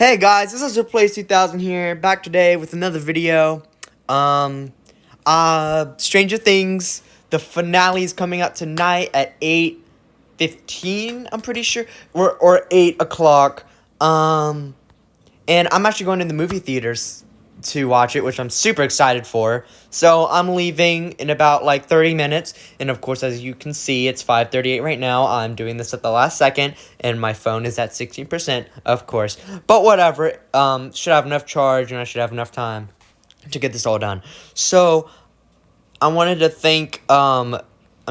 Hey guys, this is Replace 2000 here, back today with another video. Stranger Things, the finale is coming out tonight at 8:15, I'm pretty sure, or 8 o'clock. And I'm actually going to the movie theaters to watch it, which I'm super excited for. So I'm leaving in about like 30 minutes, and of course, as you can see, it's 5:38 right now. I'm doing this at the last second, and my phone is at 16%, of course. But whatever, should have enough charge, and I should have enough time to get this all done. So I wanted to thank, I'm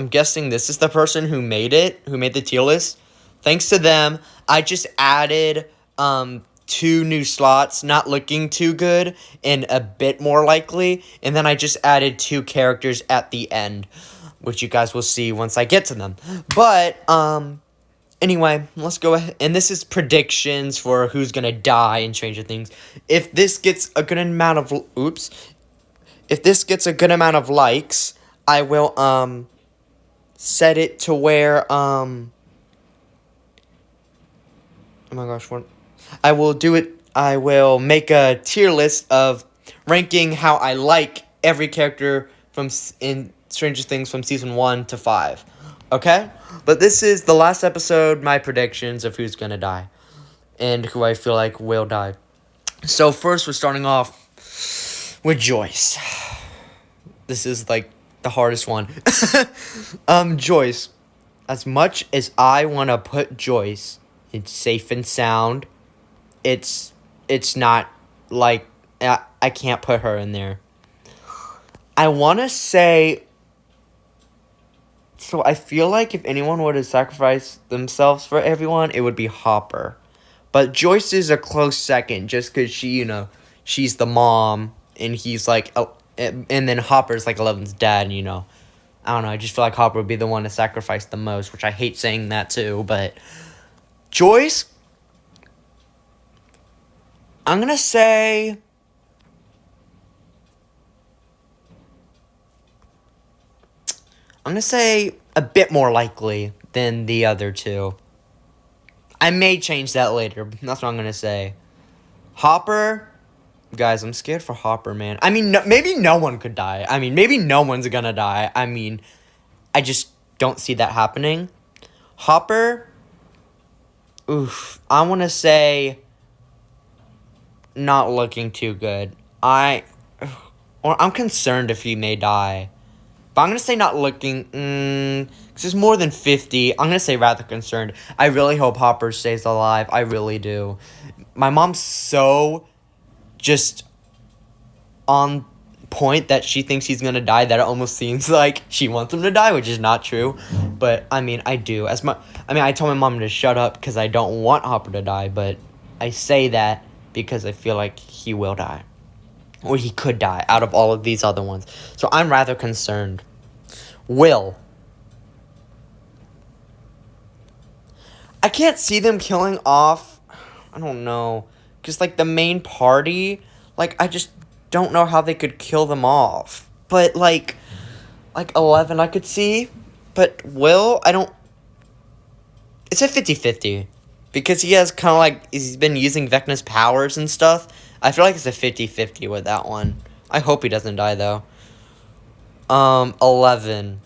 guessing this is the person who made it, who made the tier list. Thanks to them, I just added, 2 new slots, not looking too good, and a bit more likely, and then I just added 2 characters at the end, which you guys will see once I get to them. But, anyway, let's go ahead, and this is predictions for who's gonna die in Stranger Things. If this gets a good amount of, if this gets a good amount of likes, I will, set it to where, oh my gosh, what? I will do it. I will make a tier list of ranking how I like every character in Stranger Things from season 1 to 5. Okay? But this is the last episode, my predictions of who's gonna die and who I feel like will die. So first we're starting off with Joyce. This is like the hardest one. Joyce. As much as I want to put Joyce in safe and sound, it's not like I can't put her in there. I want to say, so I feel like if anyone were to sacrifice themselves for everyone, it would be Hopper. But Joyce is a close second just because she's the mom and he's like, and then Hopper's like Eleven's dad, I don't know, I just feel like Hopper would be the one to sacrifice the most, which I hate saying that too, but Joyce, I'm going to say a bit more likely than the other two. I may change that later, but that's what I'm going to say. Hopper, guys, I'm scared for Hopper, man. I mean, maybe no one could die. I mean, maybe no one's going to die. I mean, I just don't see that happening. Hopper, I want to say not looking too good. I'm concerned if he may die. But I'm going to say not looking, because it's more than 50. I'm going to say rather concerned. I really hope Hopper stays alive. I really do. My mom's so just on point that she thinks he's going to die that it almost seems like she wants him to die, which is not true. But, I mean, I do. I told my mom to shut up because I don't want Hopper to die, but I say that because I feel like he will die. Or he could die out of all of these other ones. So I'm rather concerned. Will. I can't see them killing off, I don't know, because, like, the main party, like, I just don't know how they could kill them off. But, like 11 I could see, but Will, it's a 50-50. Because he has kind of like, he's been using Vecna's powers and stuff. I feel like it's a 50-50 with that one. I hope he doesn't die, though. 11.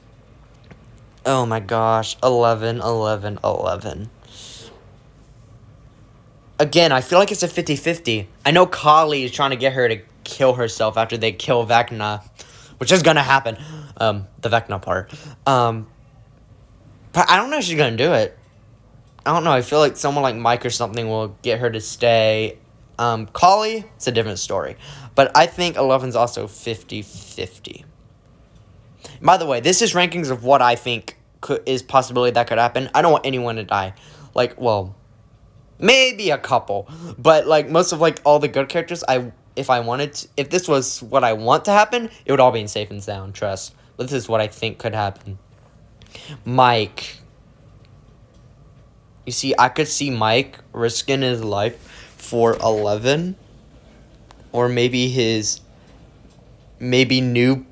Oh my gosh. 11. Again, I feel like it's a 50-50. I know Kali is trying to get her to kill herself after they kill Vecna. Which is gonna happen. The Vecna part. But I don't know if she's gonna do it. I don't know, I feel like someone like Mike or something will get her to stay. Kali, it's a different story. But I think 11's also 50-50. By the way, this is rankings of what I think is possibility that could happen. I don't want anyone to die. Like, well, maybe a couple. But, like, most of, like, all the good characters, if this was what I want to happen, it would all be in safe and sound, trust. But this is what I think could happen. Mike. You see, I could see Mike risking his life for 11. Or maybe new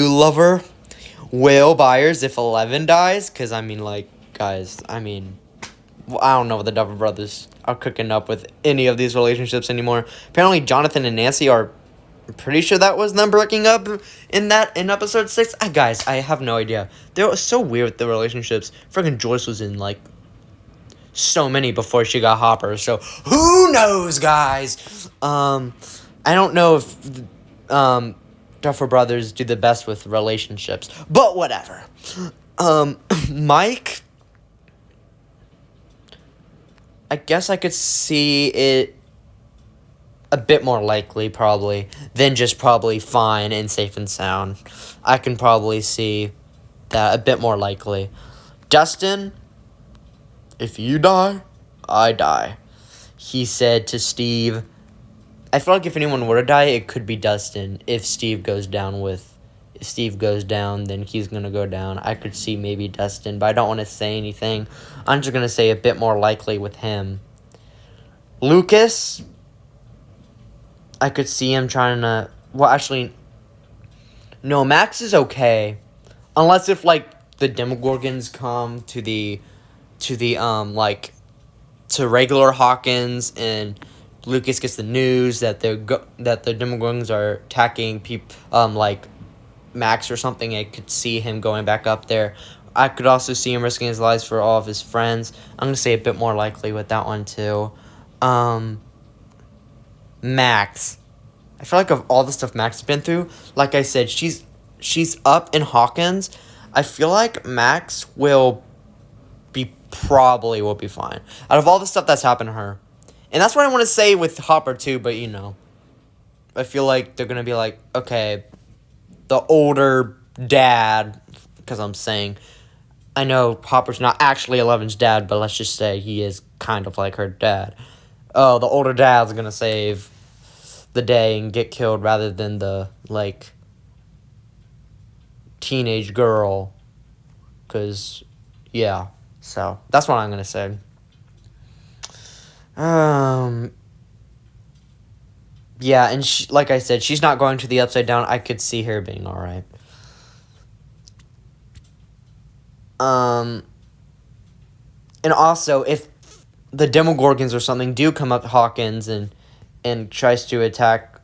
lover, Will Byers, if 11 dies. Because, I mean, like, guys, I mean, I don't know what the Duffer Brothers are cooking up with any of these relationships anymore. Apparently, Jonathan and Nancy are... I'm pretty sure that was them breaking up in episode 6. Guys, I have no idea. They were so weird with the relationships. Freaking Joyce was in, like, so many before she got Hopper. So, who knows, guys? I don't know if Duffer Brothers do the best with relationships. But whatever. Mike... I guess I could see it a bit more likely, probably, than just probably fine and safe and sound. I can probably see that a bit more likely. Dustin, if you die, I die. He said to Steve, I feel like if anyone were to die, it could be Dustin. If Steve goes down, then he's going to go down. I could see maybe Dustin, but I don't want to say anything. I'm just going to say a bit more likely with him. Lucas, I could see him trying to... Well, actually, no, Max is okay. Unless if, like, the Demogorgons come to regular Hawkins, and Lucas gets the news that the Demogorgons are attacking like Max or something. I could see him going back up there. I could also see him risking his lives for all of his friends. I'm going to say a bit more likely with that one, too. Max. I feel like of all the stuff Max has been through, like I said, she's up in Hawkins. I feel like Max will be fine. Out of all the stuff that's happened to her. And that's what I want to say with Hopper, too, but, you know. I feel like they're going to be like, okay, the older dad, because I'm saying, I know Hopper's not actually Eleven's dad, but let's just say he is kind of like her dad. Oh, the older dad's going to save the day and get killed rather than the, like, teenage girl. Because, yeah. So, that's what I'm going to say. Yeah, and like I said, she's not going to the Upside Down. I could see her being alright. And also, if the Demogorgons or something do come up to Hawkins and tries to attack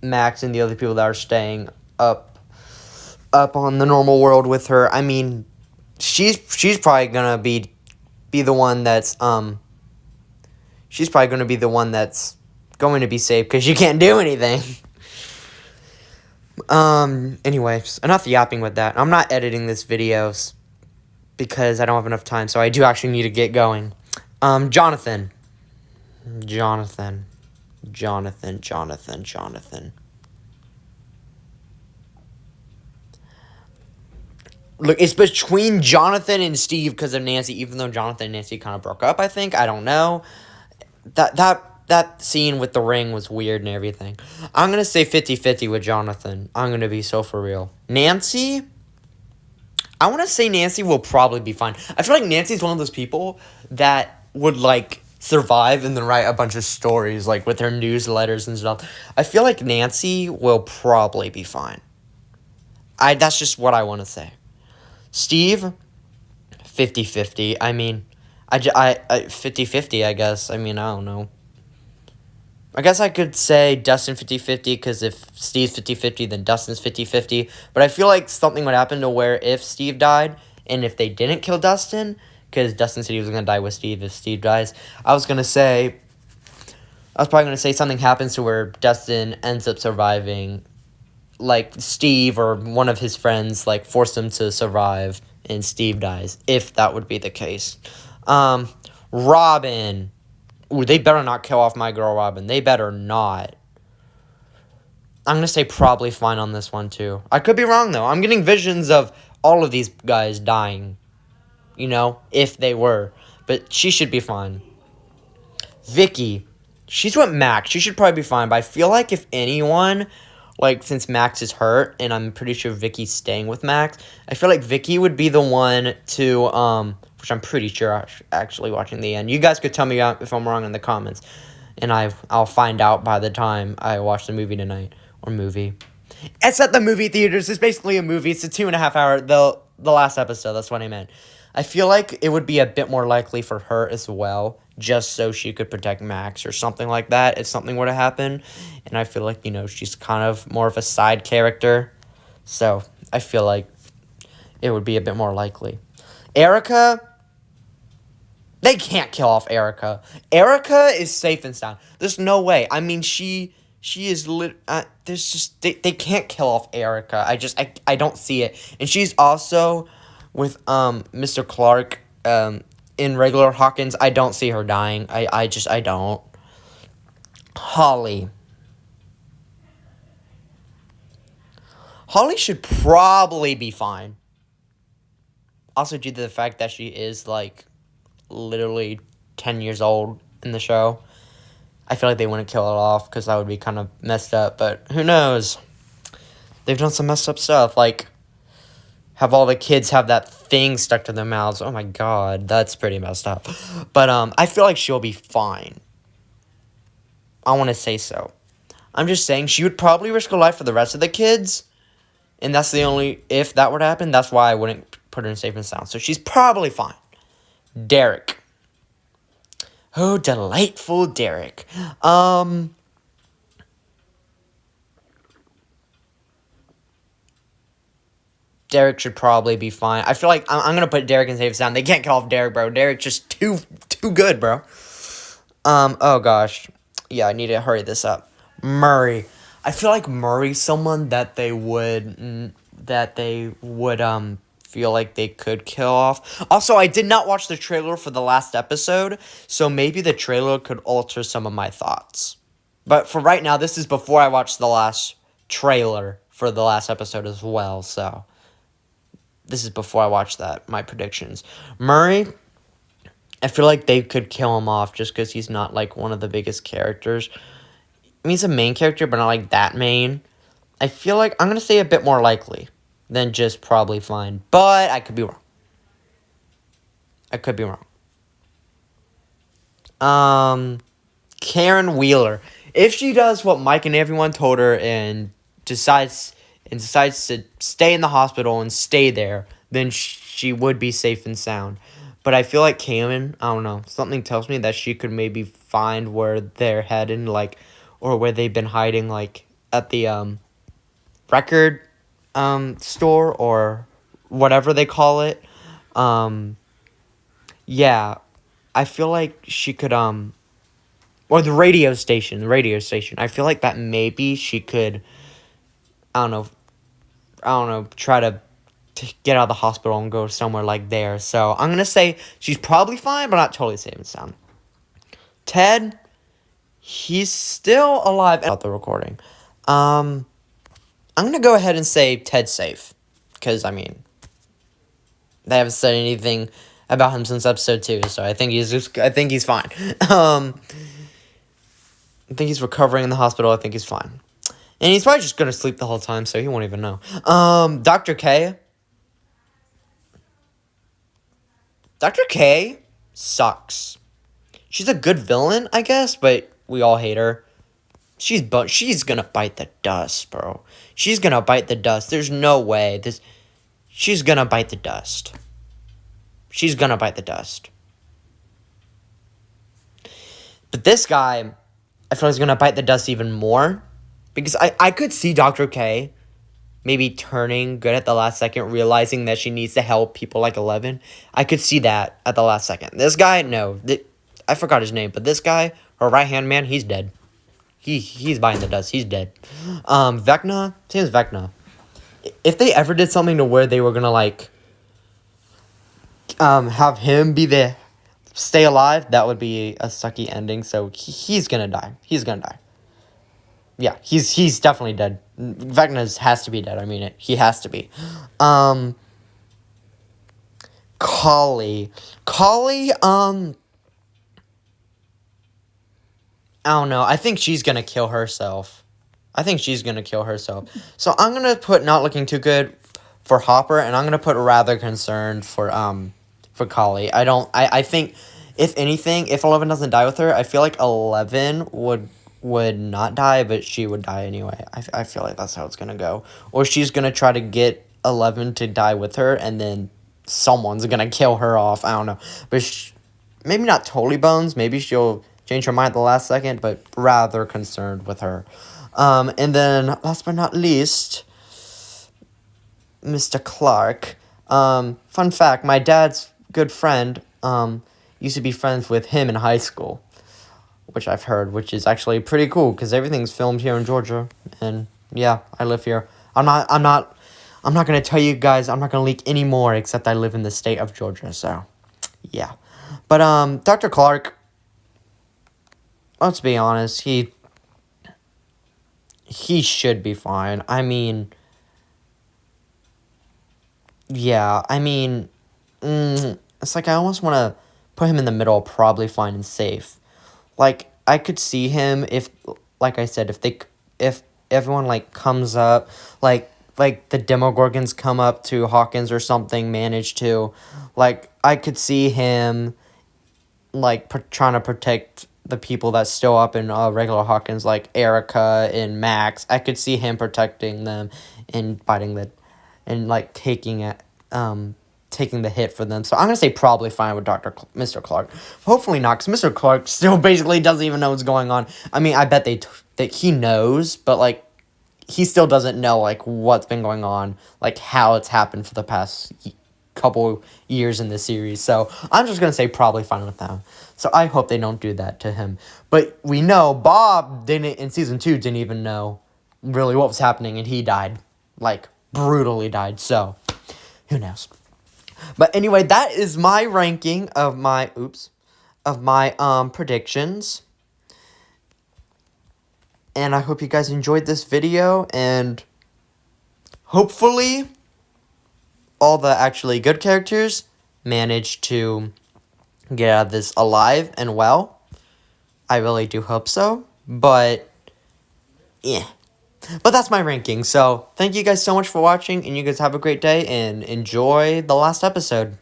Max and the other people that are staying up on the normal world with her, I mean, she's probably gonna be the one that's she's probably gonna be the one that's going to be safe because she can't do anything. Anyways, enough yapping with that. I'm not editing this video because I don't have enough time, so I do actually need to get going. Jonathan. Look, it's between Jonathan and Steve because of Nancy, even though Jonathan and Nancy kind of broke up, I think. I don't know. That scene with the ring was weird and everything. I'm going to say 50-50 with Jonathan. I'm going to be so for real. Nancy, I want to say Nancy will probably be fine. I feel like Nancy's one of those people that would, like, survive and then write a bunch of stories, like, with her newsletters and stuff. I feel like Nancy will probably be fine. That's just what I want to say. Steve, 50-50. I mean, I 50-50, I guess. I mean, I don't know. I guess I could say Dustin 50-50, because if Steve's 50-50, then Dustin's 50-50. But I feel like something would happen to where if Steve died, and if they didn't kill Dustin, because Dustin said he was going to die with Steve if Steve dies, I was probably going to say something happens to where Dustin ends up surviving, like Steve or one of his friends, like, force him to survive, and Steve dies, if that would be the case. Robin. Ooh, they better not kill off my girl Robin. They better not. I'm going to say probably fine on this one, too. I could be wrong, though. I'm getting visions of all of these guys dying. You know, if they were. But she should be fine. Vicky. She's with Max. She should probably be fine. But I feel like if anyone, like, since Max is hurt, and I'm pretty sure Vicky's staying with Max, I feel like Vicky would be the one to, which I'm pretty sure actually watching the end. You guys could tell me if I'm wrong in the comments. And I'll find out by the time I watch the movie tonight. Or movie. It's at the movie theaters. It's basically a movie. It's a 2.5 hour, the last episode. That's what I meant. I feel like it would be a bit more likely for her as well, just so she could protect Max or something like that if something were to happen. And I feel like, she's kind of more of a side character. So I feel like it would be a bit more likely. Erica, they can't kill off Erica. Erica is safe and sound. There's no way. I mean, she is there's just they can't kill off Erica. I don't see it. And she's also with Mr. Clark in regular Hawkins. I don't see her dying. I don't. Holly. Holly should probably be fine. Also due to the fact that she is like literally 10 years old in the show. I feel like they wouldn't kill it off because that would be kind of messed up, but who knows? They've done some messed up stuff, like have all the kids have that thing stuck to their mouths. Oh my god, that's pretty messed up. But I feel like she'll be fine. I want to say so. I'm just saying she would probably risk her life for the rest of the kids, and that's the only, if that were to happen, that's why I wouldn't put her in safe and sound. So she's probably fine. Derek. Oh, delightful Derek. Derek should probably be fine. I feel like I'm gonna put Derek in safe and sound. They can't kill off Derek, bro. Derek's just too good, bro. Oh gosh. Yeah, I need to hurry this up. Murray. I feel like Murray's someone that they would feel like they could kill off. Also, I did not watch the trailer for the last episode, so maybe the trailer could alter some of my thoughts. But for right now, this is before I watched the last trailer for the last episode as well, so this is before I watched that, my predictions. Murray, I feel like they could kill him off just because he's not, like, one of the biggest characters. I mean, he's a main character, but not, like, that main. I feel like I'm going to say a bit more likely than just probably fine. But I could be wrong. Karen Wheeler. If she does what Mike and everyone told her and decides to stay in the hospital and stay there, then she would be safe and sound. But I feel like Karen, I don't know, something tells me that she could maybe find where they're heading, like, or where they've been hiding, like, at the record store or whatever they call it. Yeah, I feel like she could or the radio station. I feel like that maybe she could, I don't know, try to get out of the hospital and go somewhere like there. So I'm gonna say she's probably fine, but not totally safe and sound. Ted, he's still alive about the recording. I'm gonna go ahead and say Ted's safe, because I mean, they haven't said anything about him since episode 2, so I think he's fine. I think he's recovering in the hospital. I think he's fine. And he's probably just going to sleep the whole time, so he won't even know. Dr. K. Dr. K sucks. She's a good villain, I guess, but we all hate her. She's going to bite the dust, bro. She's going to bite the dust. There's no way. She's going to bite the dust. She's going to bite the dust. But this guy, I feel like he's going to bite the dust even more. Because I could see Dr. K maybe turning good at the last second, realizing that she needs to help people like 11. I could see that at the last second. This guy, no. I forgot his name, but this guy, her right-hand man, he's dead. He's biting the dust. He's dead. Vecna, same as Vecna. If they ever did something to where they were going to, like, have him be the stay alive, that would be a sucky ending. So he's going to die. He's going to die. Yeah, he's definitely dead. Vecna has to be dead. I mean, he has to be. Kali, I don't know. I think she's gonna kill herself. So I'm gonna put not looking too good for Hopper, and I'm gonna put rather concerned for Kali. I think, if anything, if 11 doesn't die with her, I feel like 11 would not die, but she would die anyway. I feel like that's how it's gonna go. Or she's gonna try to get 11 to die with her, and then someone's gonna kill her off. I don't know. But maybe not totally Bones. Maybe she'll change her mind at the last second, but rather concerned with her. And then, last but not least, Mr. Clark. Fun fact, my dad's good friend used to be friends with him in high school, which I've heard, which is actually pretty cool, because everything's filmed here in Georgia, and yeah, I live here. I'm not gonna tell you guys, I'm not gonna leak any more, except I live in the state of Georgia, so, yeah. But, Dr. Clark, let's be honest, he should be fine. I mean, yeah, I mean, it's like I almost want to put him in the middle, probably fine and safe. Like, I could see him if, like I said, if everyone, like, comes up, like the Demogorgons come up to Hawkins or something, manage to, like, I could see him, like, trying to protect the people that's still up in regular Hawkins, like Erica and Max. I could see him protecting them and and, like, taking the hit for them. So I'm going to say probably fine with Mr. Clark. Hopefully not, because Mr. Clark still basically doesn't even know what's going on. I mean, I bet that he knows, but, like, he still doesn't know, like, what's been going on, like, how it's happened for the past couple years in the series. So I'm just going to say probably fine with them. So I hope they don't do that to him. But we know Bob in season 2 didn't even know really what was happening, and he died. Like, brutally died. So, who knows? But anyway, that is my ranking of my, predictions. And I hope you guys enjoyed this video, and hopefully all the actually good characters managed to get out of this alive and well. I really do hope so, but yeah. But that's my ranking, so thank you guys so much for watching, and you guys have a great day, and enjoy the last episode.